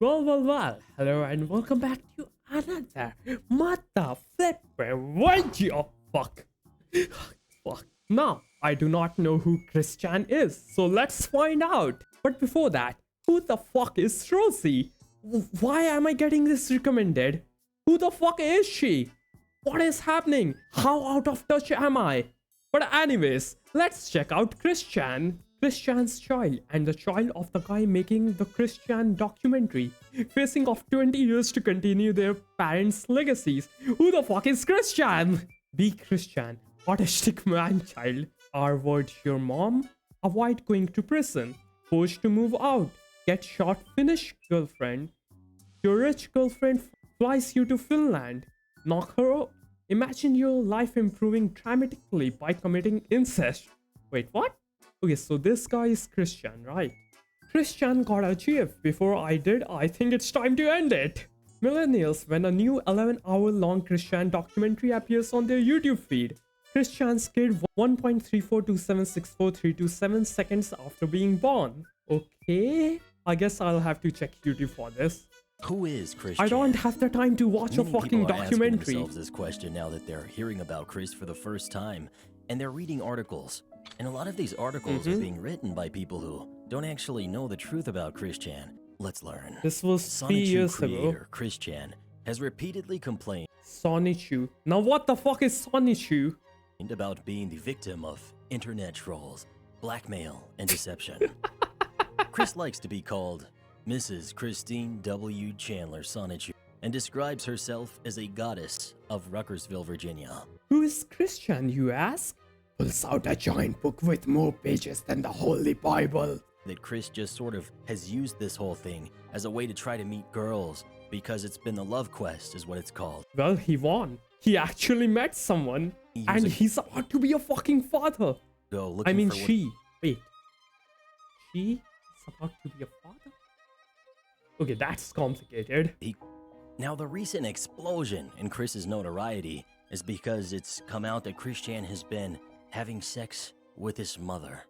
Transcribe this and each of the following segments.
Well. Hello and welcome back to another mother flipping video. Fuck. Fuck. Now, I do not know who Christian is, so let's find out. But before that, who the fuck is Rosie? Why am I getting this recommended? Who the fuck is she? What is happening? How out of touch am I? But anyways, let's check out Christian's child and the child of the guy making the Christian documentary, facing off 20 years to continue their parents' legacies. Who the fuck is Christian? Be Christian, autistic man child. R-word your mom? Avoid going to prison. Forced to move out. Get shot Finnish girlfriend. Your rich girlfriend flies you to Finland. Knock her up. Imagine your life improving dramatically by committing incest. Wait, what? Okay, so this guy is Christian, right? Christian got a GF before I did. I think it's time to end it. Millennials, when a new 11-hour-long Christian documentary appears on their YouTube feed, Christian's kid 1.342764327 seconds after being born. Okay, I guess I'll have to check YouTube for this. Who is Christian? I don't have the time to watch a fucking people are asking documentary. themselves this question now that they're hearing about Chris for the first time, and they're reading articles. And a lot of these articles are being written by people who don't actually know the truth about Christian. Let's learn. This was 3 Sonichu years creator ago. Christian has repeatedly complained Sonichu. Now what the fuck is Sonichu? about being the victim of internet trolls, blackmail, and deception. Chris likes to be called Mrs. Christine W. Chandler Sonichu and describes herself as a goddess of Ruckersville, Virginia. Who is Christian, you ask? Pulls out a giant book with more pages than the Holy Bible. That Chris just sort of has used this whole thing as a way to try to meet girls because it's been the love quest is what it's called. Well, he won. He actually met someone. He was And a- he's about to be a fucking father. Go looking I mean, for what- she. Wait. She is about to be a father? Okay, that's complicated. Now, the recent explosion in Chris's notoriety is because it's come out that Christian has been having sex with his mother.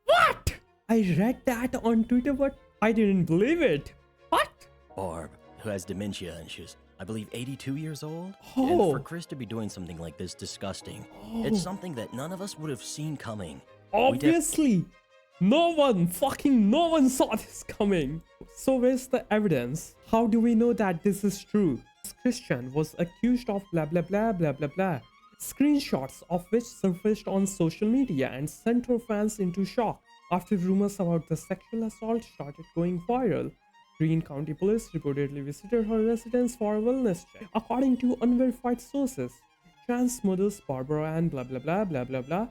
What? I read that on Twitter, but I didn't believe it. What? Barb, who has dementia and she's, I believe, 82 years old. Oh. And for Chris to be doing something like this, disgusting. It's something that none of us would have seen coming. Obviously, no one saw this coming. So where's the evidence? How do we know that this is true? Christian was accused of blah blah blah blah blah blah. Screenshots of which surfaced on social media and sent her fans into shock after rumors about the sexual assault started going viral. Greene County Police reportedly visited her residence for a wellness check. According to unverified sources, Chan's mother's Barbara and blah blah blah blah blah blah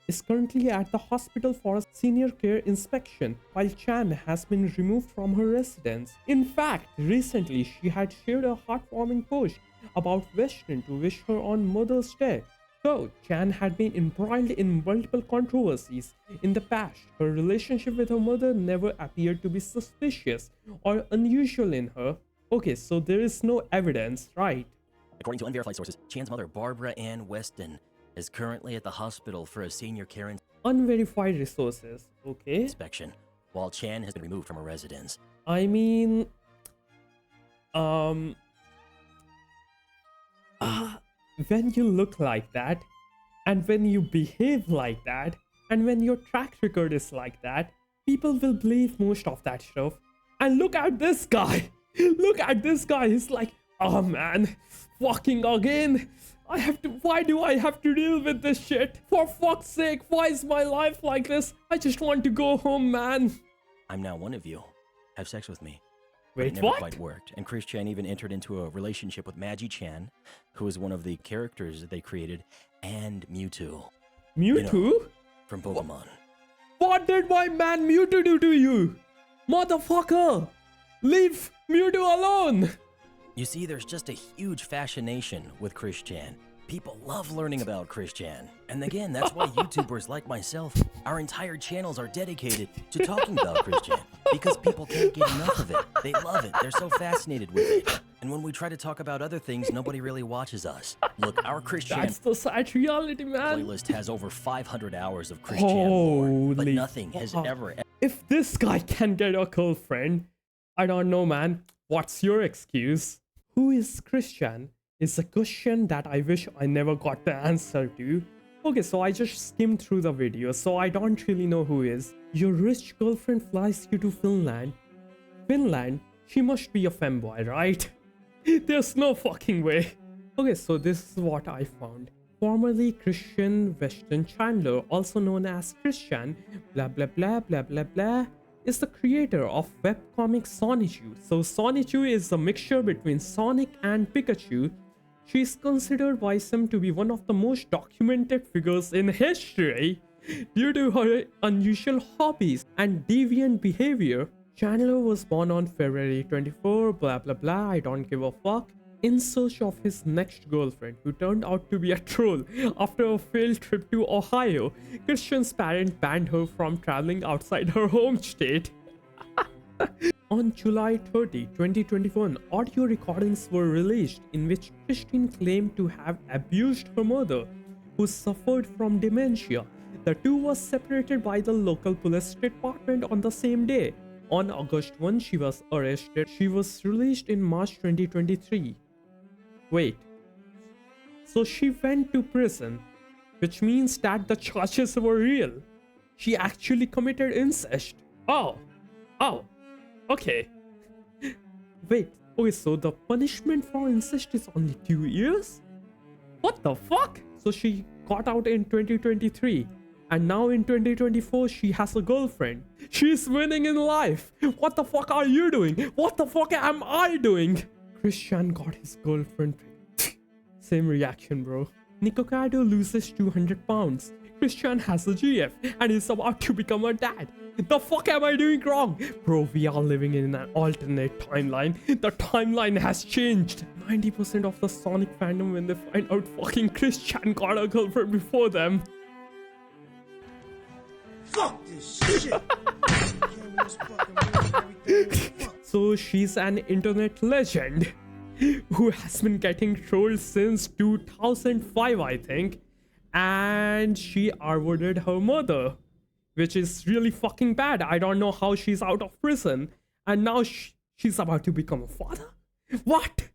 is currently at the hospital for a senior care inspection, while Chan has been removed from her residence. In fact, recently she had shared a heartwarming post about Western to wish her on Mother's Day. Though Chan had been embroiled in multiple controversies in the past, her relationship with her mother never appeared to be suspicious or unusual in her. Okay, so there is no evidence, right? According to unverified sources, Chan's mother, Barbara Ann Weston, is currently at the hospital for a senior care Unverified resources, okay? inspection, while Chan has been removed from her residence. I mean, when you look like that, and when you behave like that, and when your track record is like that, people will believe most of that stuff. And look at this guy. Look at this guy. He's like, oh man, fucking again. Why do I have to deal with this shit? For fuck's sake, why is my life like this? I just want to go home, man. I'm now one of you. Have sex with me. But it Wait, never what? quite worked. And Chris Chan even entered into a relationship with Maggie Chan, who is one of the characters that they created, and Mewtwo Mewtwo? from Pokemon. What did my man Mewtwo do to you? Motherfucker! Leave Mewtwo alone! You see, there's just a huge fascination with Chris Chan. People love learning about Chris Chan. And again, that's why YouTubers like myself, our entire channels are dedicated to talking about Chris Chan. Because people can't get enough of it. They love it. They're so fascinated with it. And when we try to talk about other things, nobody really watches us. Look, our Chris Chan That's the sad reality, man. playlist has over 500 hours of Chris Chan lore, but Holy nothing has fuck. ever If this guy can get a girlfriend, I don't know, man. What's your excuse? Who is Chris Chan? Is a question that I wish I never got the answer to. Okay, so I just skimmed through the video, so I don't really know who is. Your rich girlfriend flies you to Finland. Finland? She must be a femboy, right? There's no fucking way. Okay, so this is what I found. Formerly Christian Weston Chandler, also known as Christian, blah blah blah blah blah blah, is the creator of webcomic Sonichu. So Sonichu is a mixture between Sonic and Pikachu. She is considered by some to be one of the most documented figures in history due to her unusual hobbies and deviant behavior. Chandler was born on February 24, blah blah blah, I don't give a fuck, in search of his next girlfriend, who turned out to be a troll. After a failed trip to Ohio, Christian's parents banned her from traveling outside her home state. On July 30, 2021, audio recordings were released in which Christine claimed to have abused her mother, who suffered from dementia. The two were separated by the local police department on the same day. On August 1, she was arrested. She was released in March 2023. Wait. So she went to prison, which means that the charges were real. She actually committed incest. Oh. Okay. Wait. Okay, so the punishment for incest is only 2 years? What the fuck? So she got out in 2023. And now in 2024, she has a girlfriend. She's winning in life. What the fuck are you doing? What the fuck am I doing? Christian got his girlfriend. Same reaction, bro. Nikocado loses 200 pounds. Christian has a GF and is about to become a dad. The fuck am I doing wrong? Bro, we are living in an alternate timeline. The timeline has changed. 90% of the Sonic fandom when they find out fucking Christian got a girlfriend before them. Fuck this shit. So she's an internet legend who has been getting trolled since 2005, I think. And she avoided her mother, which is really fucking bad. I don't know how she's out of prison. And now she's about to become a father? What?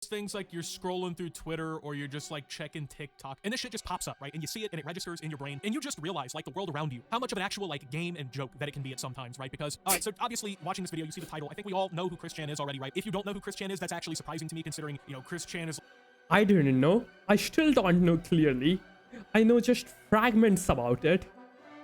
Things like you're scrolling through Twitter or you're just like checking TikTok and this shit just pops up, right? And you see it and it registers in your brain and you just realize like the world around you, how much of an actual like game and joke that it can be at sometimes, right? Because, alright, so obviously watching this video, you see the title. I think we all know who Chris Chan is already, right? If you don't know who Chris Chan is, that's actually surprising to me considering, you know, Chris Chan is... I didn't know. I still don't know clearly. I know just fragments about it.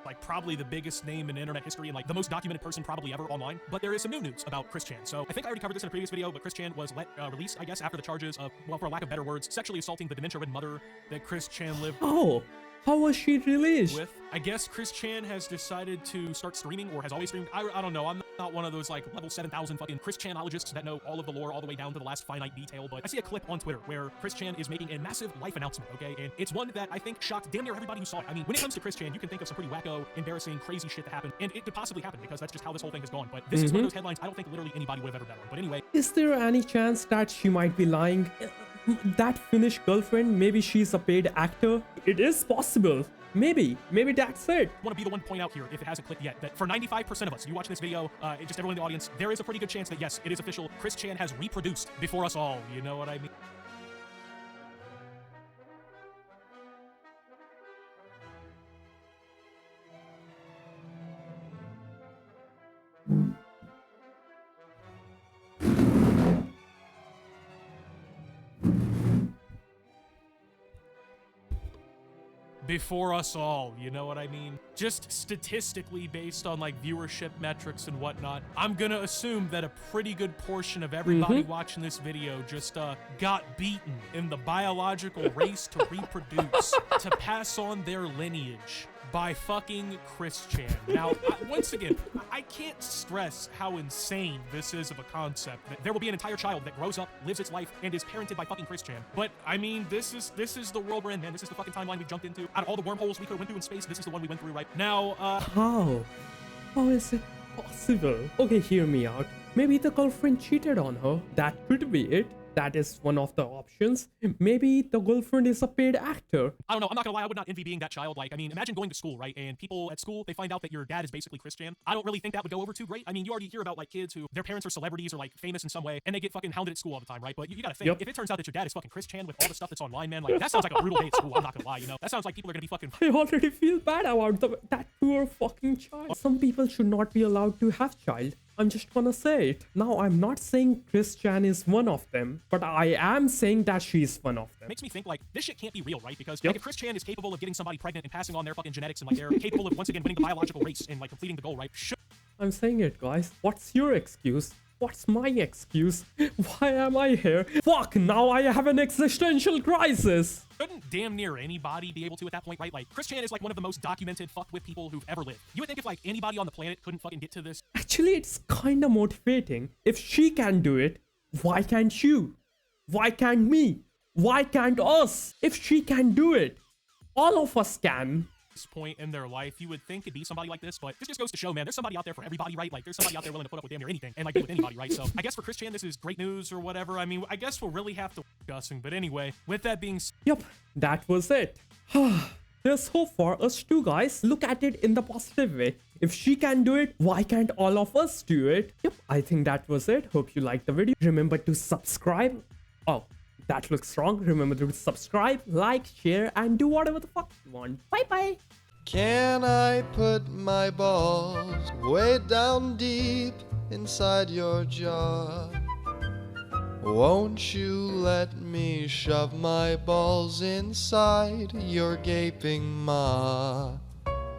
like probably the biggest name in internet history and like the most documented person probably ever online. But there is some new news about Chris Chan. So I think I already covered this in a previous video, but Chris Chan was released, I guess, after the charges of, well, for lack of better words, sexually assaulting the dementia-ridden mother that Chris Chan lived Oh, how was she released? with. I guess Chris Chan has decided to start streaming, or has always streamed. I don't know. I'm not one of those like level 7,000 fucking Chris Chanologists that know all of the lore all the way down to the last finite detail. But I see a clip on Twitter where Chris Chan is making a massive life announcement, okay? And it's one that I think shocked damn near everybody who saw it. I mean, when it comes to Chris Chan, you can think of some pretty wacko, embarrassing, crazy shit that happened. And it could possibly happen because that's just how this whole thing has gone. But this is one of those headlines I don't think literally anybody would have ever bet on. But anyway, Is there any chance that she might be lying? That Finnish girlfriend, maybe she's a paid actor? It is possible. Maybe that's it. I want to be the one to point out here, if it hasn't clicked yet, that for 95% of us, you watching this video, just everyone in the audience, there is a pretty good chance that yes, it is official. Chris Chan has reproduced before us all. You know what I mean? Before us all, you know what I mean? Just statistically based on like viewership metrics and whatnot, I'm gonna assume that a pretty good portion of everybody watching this video just got beaten in the biological race to reproduce, to pass on their lineage. by fucking Chris Chan. Now, once again, I can't stress how insane this is of a concept. That there will be an entire child that grows up, lives its life, and is parented by fucking Chris Chan. But I mean, this is the world we're in, man. This is the fucking timeline we jumped into. Out of all the wormholes we could have went through in space, this is the one we went through right now. How? How is it possible? Okay, hear me out. Maybe the girlfriend cheated on her. That could be it. That is one of the options. Maybe the girlfriend is a paid actor. I don't know. I'm not gonna lie. I would not envy being that child. Like, I mean, imagine going to school, right? And people at school, they find out that your dad is basically Chris Chan. I don't really think that would go over too great. I mean, you already hear about like kids who their parents are celebrities or like famous in some way, and they get fucking hounded at school all the time, right? But you gotta think, if it turns out that your dad is fucking Chris Chan with all the stuff that's online, man, like that sounds like a brutal day at school. I'm not gonna lie, you know. That sounds like people are gonna be fucking. I already feel bad about that poor fucking child. Some people should not be allowed to have child. I'm just gonna say it. Now, I'm not saying Chris Chan is one of them, but I am saying that she's one of them. Makes me think like this shit can't be real, right? Because like if Chris Chan is capable of getting somebody pregnant and passing on their fucking genetics and like they're capable of once again winning the biological race and like completing the goal, right? I'm saying it, guys. What's your excuse? What's my excuse? Why am I here? Fuck, now I have an existential crisis. Couldn't damn near anybody be able to at that point, right? Like, Chris Chan is like one of the most documented fucked with people who've ever lived. You would think if like anybody on the planet couldn't fucking get to this. Actually, it's kinda motivating. If she can do it, why can't you? Why can't me? Why can't us? If she can do it, all of us can. Point in their life, you would think it'd be somebody like this, but this just goes to show, man, there's somebody out there for everybody, right? Like, there's somebody out there willing to put up with damn near anything and like be with anybody, right? So I guess for Chris Chan, this is great news or whatever. I mean, I guess we'll really have to discussing, but anyway, with that being said, Yep, that was it. There's hope for us too, guys. Look at it in the positive way. If she can do it, why can't all of us do it? Yep, I think that was it. Hope you liked the video. Remember to subscribe. Oh, that looks wrong. Remember to subscribe, like, share, and do whatever the fuck you want. Bye-bye. Can I put my balls way down deep inside your jaw? Won't you let me shove my balls inside your gaping maw?